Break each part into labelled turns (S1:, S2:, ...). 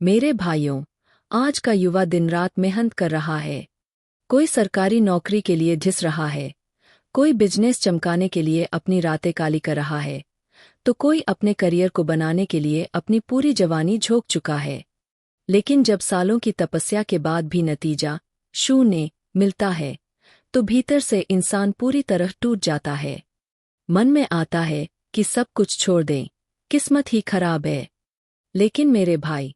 S1: मेरे भाइयों, आज का युवा दिन रात मेहनत कर रहा है। कोई सरकारी नौकरी के लिए घिस रहा है, कोई बिजनेस चमकाने के लिए अपनी रातें काली कर रहा है, तो कोई अपने करियर को बनाने के लिए अपनी पूरी जवानी झोंक चुका है। लेकिन जब सालों की तपस्या के बाद भी नतीजा शून्य मिलता है, तो भीतर से इंसान पूरी तरह टूट जाता है। मन में आता है कि सब कुछ छोड़ दें, किस्मत ही खराब है। लेकिन मेरे भाई,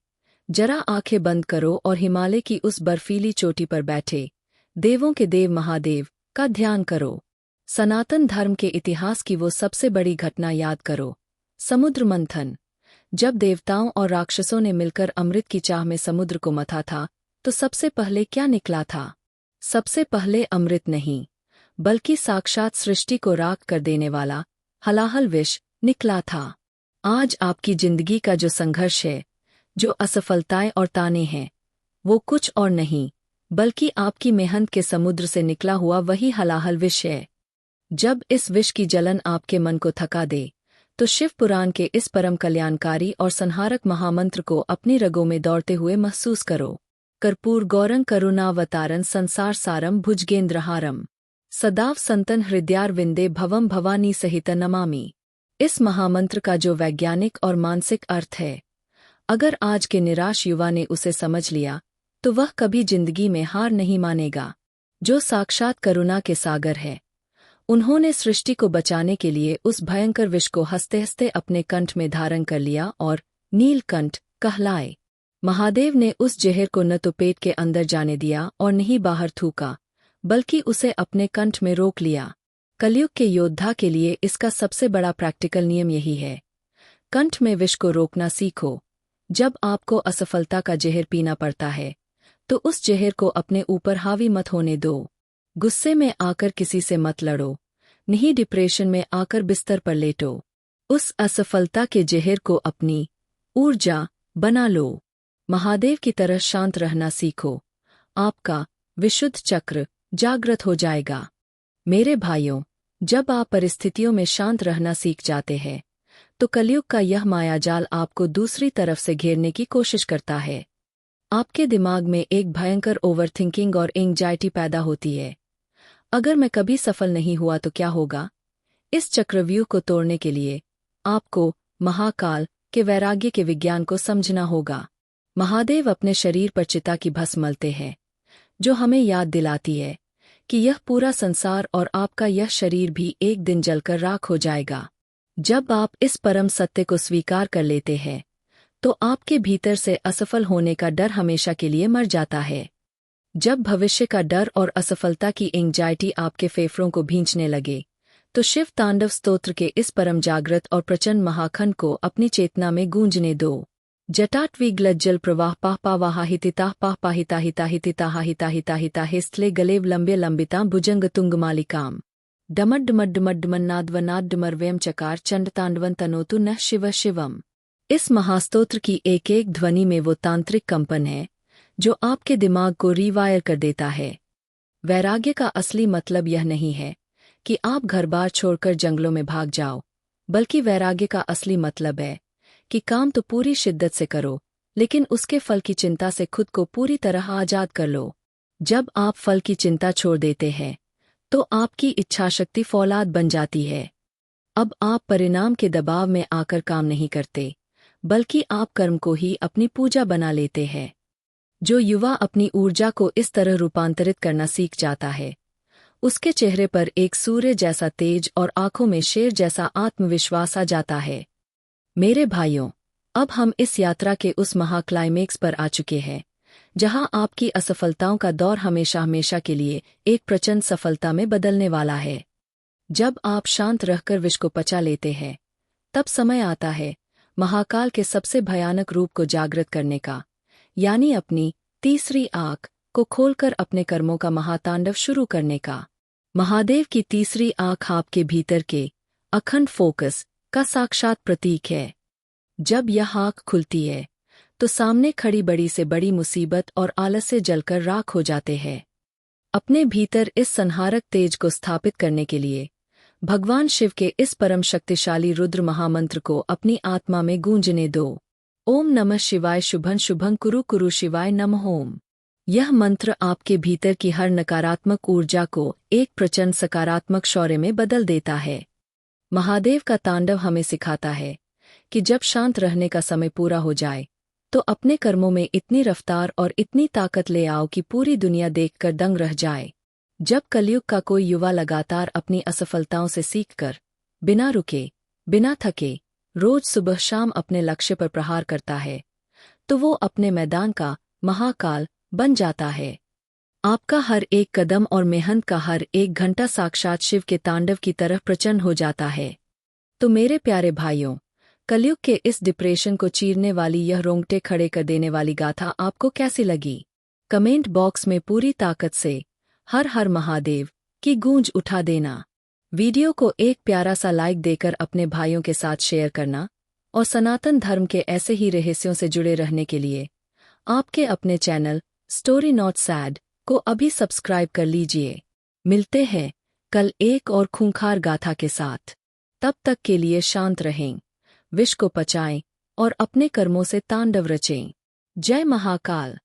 S1: जरा आंखें बंद करो और हिमालय की उस बर्फीली चोटी पर बैठे देवों के देव महादेव का ध्यान करो। सनातन धर्म के इतिहास की वो सबसे बड़ी घटना याद करो, समुद्र मंथन। जब देवताओं और राक्षसों ने मिलकर अमृत की चाह में समुद्र को मथा था, तो सबसे पहले क्या निकला था? सबसे पहले अमृत नहीं, बल्कि साक्षात सृष्टि को राख कर देने वाला हलाहल विष निकला था। आज आपकी जिंदगी का जो संघर्ष है, जो असफलताएं और ताने हैं, वो कुछ और नहीं, बल्कि आपकी मेहनत के समुद्र से निकला हुआ वही हलाहल विष है। जब इस विष की जलन आपके मन को थका दे, तो शिव पुराण के इस परम कल्याणकारी और संहारक महामंत्र को अपनी रगों में दौड़ते हुए महसूस करो। कर्पूर गौरं करुणावतारं संसार सारं भुजगेंद्रहारं सदाव संतन हृदयारविंदे भवम भवानी सहित नमामि। इस महामंत्र का जो वैज्ञानिक और मानसिक अर्थ है, अगर आज के निराश युवा ने उसे समझ लिया, तो वह कभी जिंदगी में हार नहीं मानेगा। जो साक्षात करुणा के सागर है, उन्होंने सृष्टि को बचाने के लिए उस भयंकर विष को हंसते हंसते अपने कंठ में धारण कर लिया और नीलकंठ कहलाए। महादेव ने उस जहर को न तो पेट के अंदर जाने दिया और न ही बाहर थूका, बल्कि उसे अपने कंठ में रोक लिया। कलयुग के योद्धा के लिए इसका सबसे बड़ा प्रैक्टिकल नियम यही है, कंठ में विष को रोकना सीखो। जब आपको असफलता का जहर पीना पड़ता है, तो उस जहर को अपने ऊपर हावी मत होने दो। गुस्से में आकर किसी से मत लड़ो, नहीं डिप्रेशन में आकर बिस्तर पर लेटो। उस असफलता के जहर को अपनी ऊर्जा बना लो। महादेव की तरह शांत रहना सीखो, आपका विशुद्ध चक्र जागृत हो जाएगा। मेरे भाइयों, जब आप परिस्थितियों में शांत रहना सीख जाते हैं, तो कलयुग का यह मायाजाल आपको दूसरी तरफ से घेरने की कोशिश करता है। आपके दिमाग में एक भयंकर ओवरथिंकिंग और एंग्जाइटी पैदा होती है। अगर मैं कभी सफल नहीं हुआ तो क्या होगा? इस चक्रव्यूह को तोड़ने के लिए आपको महाकाल के वैराग्य के विज्ञान को समझना होगा। महादेव अपने शरीर पर चिता की भस्म मलते हैं, जो हमें याद दिलाती है कि यह पूरा संसार और आपका यह शरीर भी एक दिन जलकर राख हो जाएगा। जब आप इस परम सत्य को स्वीकार कर लेते हैं, तो आपके भीतर से असफल होने का डर हमेशा के लिए मर जाता है। जब भविष्य का डर और असफलता की एंग्जाइटी आपके फेफड़ों को भींचने लगे, तो शिव तांडव स्तोत्र के इस परम जागृत और प्रचंड महाखंड को अपनी चेतना में गूंजने दो। जटाटवीग्लज्जल प्रवाह पाह पावाहितिताह पाह पाहिताहिताहिताहिताहिताहिताहिता स्थले गलेव लंबे लंबिता भुजंग तुंगमालिकाम डमड्डमड्डमड्डमन्नाद्वनाड्डमर्व्यम चकार चंडतांडवन तनोतु नः शिव शिवम। इस महास्तोत्र की एक एक ध्वनि में वो तांत्रिक कंपन है, जो आपके दिमाग को रीवायर कर देता है। वैराग्य का असली मतलब यह नहीं है कि आप घर-बार छोड़कर जंगलों में भाग जाओ, बल्कि वैराग्य का असली मतलब है कि काम तो पूरी शिद्दत से करो, लेकिन उसके फल की चिंता से खुद को पूरी तरह आजाद कर लो। जब आप फल की चिंता छोड़ देते हैं, तो आपकी इच्छाशक्ति फौलाद बन जाती है। अब आप परिणाम के दबाव में आकर काम नहीं करते, बल्कि आप कर्म को ही अपनी पूजा बना लेते हैं। जो युवा अपनी ऊर्जा को इस तरह रूपांतरित करना सीख जाता है, उसके चेहरे पर एक सूर्य जैसा तेज और आंखों में शेर जैसा आत्मविश्वास आ जाता है। मेरे भाइयों, अब हम इस यात्रा के उस महाक्लाइमेक्स पर आ चुके हैं, जहां आपकी असफलताओं का दौर हमेशा हमेशा के लिए एक प्रचंड सफलता में बदलने वाला है। जब आप शांत रहकर विष को पचा लेते हैं, तब समय आता है महाकाल के सबसे भयानक रूप को जागृत करने का, यानी अपनी तीसरी आंख को खोलकर अपने कर्मों का महातांडव शुरू करने का। महादेव की तीसरी आंख आपके भीतर के अखंड फोकस का साक्षात प्रतीक है। जब यह आंख खुलती है, तो सामने खड़ी बड़ी से बड़ी मुसीबत और आलस्य जलकर राख हो जाते हैं। अपने भीतर इस संहारक तेज को स्थापित करने के लिए भगवान शिव के इस परम शक्तिशाली रुद्र महामंत्र को अपनी आत्मा में गूंजने दो। ओम नमः शिवाय शुभं शुभं कुरु कुरु शिवाय नमः ओम। यह मंत्र आपके भीतर की हर नकारात्मक ऊर्जा को एक प्रचंड सकारात्मक शौर्य में बदल देता है। महादेव का तांडव हमें सिखाता है कि जब शांत रहने का समय पूरा हो जाए तो अपने कर्मों में इतनी रफ्तार और इतनी ताकत ले आओ कि पूरी दुनिया देखकर दंग रह जाए। जब कलयुग का कोई युवा लगातार अपनी असफलताओं से सीखकर बिना रुके, बिना थके, रोज सुबह शाम अपने लक्ष्य पर प्रहार करता है, तो वो अपने मैदान का महाकाल बन जाता है। आपका हर एक कदम और मेहनत का हर एक घंटा साक्षात शिव के तांडव की तरह प्रचंड हो जाता है। तो मेरे प्यारे भाइयों, कलयुग के इस डिप्रेशन को चीरने वाली यह रोंगटे खड़े कर देने वाली गाथा आपको कैसी लगी? कमेंट बॉक्स में पूरी ताकत से हर हर महादेव की गूंज उठा देना। वीडियो को एक प्यारा सा लाइक देकर अपने भाइयों के साथ शेयर करना और सनातन धर्म के ऐसे ही रहस्यों से जुड़े रहने के लिए आपके अपने चैनल स्टोरी नॉट सैड को अभी सब्सक्राइब कर लीजिए। मिलते हैं कल एक और खूंखार गाथा के साथ। तब तक के लिए शांत रहें, विष को पचाएं और अपने कर्मों से तांडव रचें। जय महाकाल।